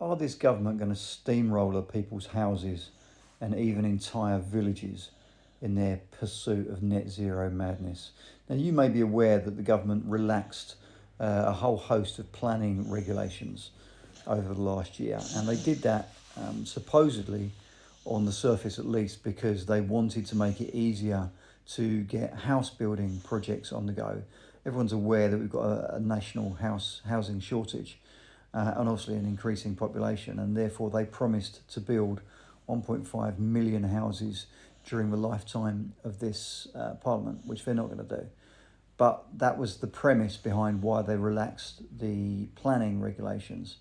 Are this government going to steamroller people's houses and even entire villages in their pursuit of net zero madness? Now, you may be aware that the government relaxed a whole host of planning regulations over the last year, and they did that supposedly, on the surface at least, because they wanted to make it easier to get house building projects on the go. Everyone's aware that we've got a national housing shortage, and obviously an increasing population, and therefore they promised to build 1.5 million houses during the lifetime of this parliament, which they're not going to do. But that was the premise behind why they relaxed the planning regulations.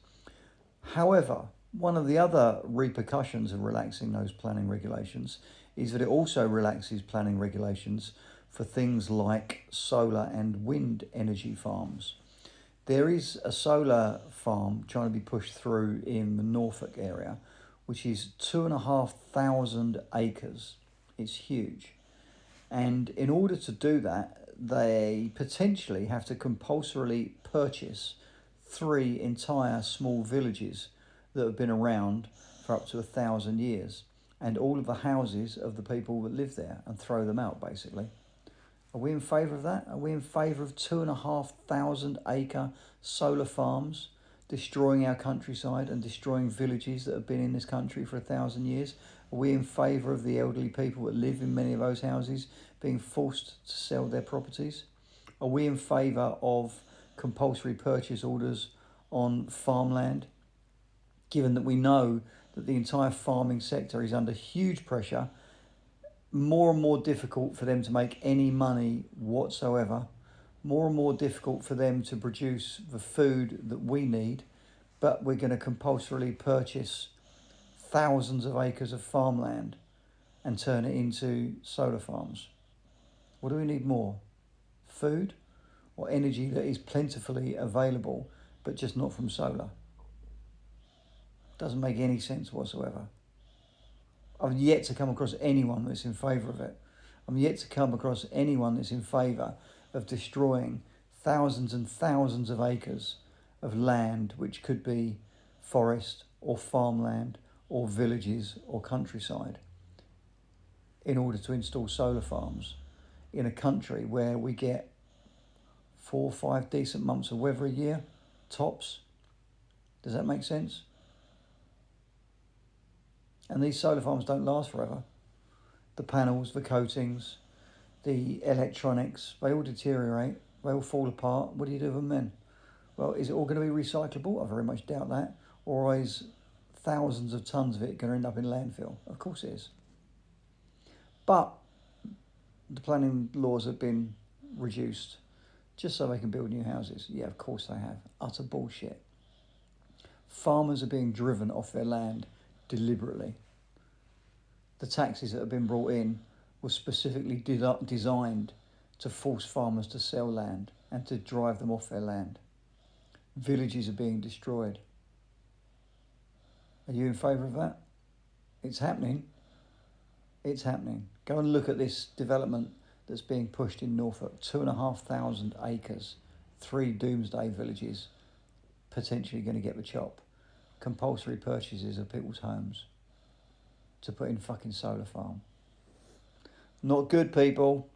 However, one of the other repercussions of relaxing those planning regulations is that it also relaxes planning regulations for things like solar and wind energy farms. There is a solar farm trying to be pushed through in the Norfolk area, which is 2,500 acres. It's huge. And in order to do that, they potentially have to compulsorily purchase 3 entire small villages that have been around for up to 1,000 years, and all of the houses of the people that live there, and throw them out, basically. Are we in favour of that? Are we in favour of 2,500 acre solar farms destroying our countryside and destroying villages that have been in this country for 1,000 years? Are we in favour of the elderly people that live in many of those houses being forced to sell their properties? Are we in favour of compulsory purchase orders on farmland, given that we know that the entire farming sector is under huge pressure, more and more difficult for them to make any money whatsoever, more and more difficult for them to produce the food that we need, but we're going to compulsorily purchase thousands of acres of farmland and turn it into solar farms? What do we need more? Food or energy that is plentifully available, but just not from solar? Doesn't make any sense whatsoever. I've yet to come across anyone that's in favour of it. I'm yet to come across anyone that's in favour of destroying thousands and thousands of acres of land, which could be forest or farmland or villages or countryside, in order to install solar farms in a country where we get 4 or 5 decent months of weather a year, tops. Does that make sense? And these solar farms don't last forever. The panels, the coatings, the electronics, they all deteriorate, they all fall apart. What do you do with them then? Well, is it all going to be recyclable? I very much doubt that. Or is thousands of tonnes of it going to end up in landfill? Of course it is. But the planning laws have been reduced just so they can build new houses. Yeah, of course they have. Utter bullshit. Farmers are being driven off their land deliberately. The taxes that have been brought in were specifically designed to force farmers to sell land and to drive them off their land. Villages are being destroyed. Are you in favour of that? It's happening. It's happening. Go and look at this development that's being pushed in Norfolk. 2,500 acres, 3 doomsday villages, potentially going to get the chop. Compulsory purchases of people's homes to put in fucking solar farm. Not good, people.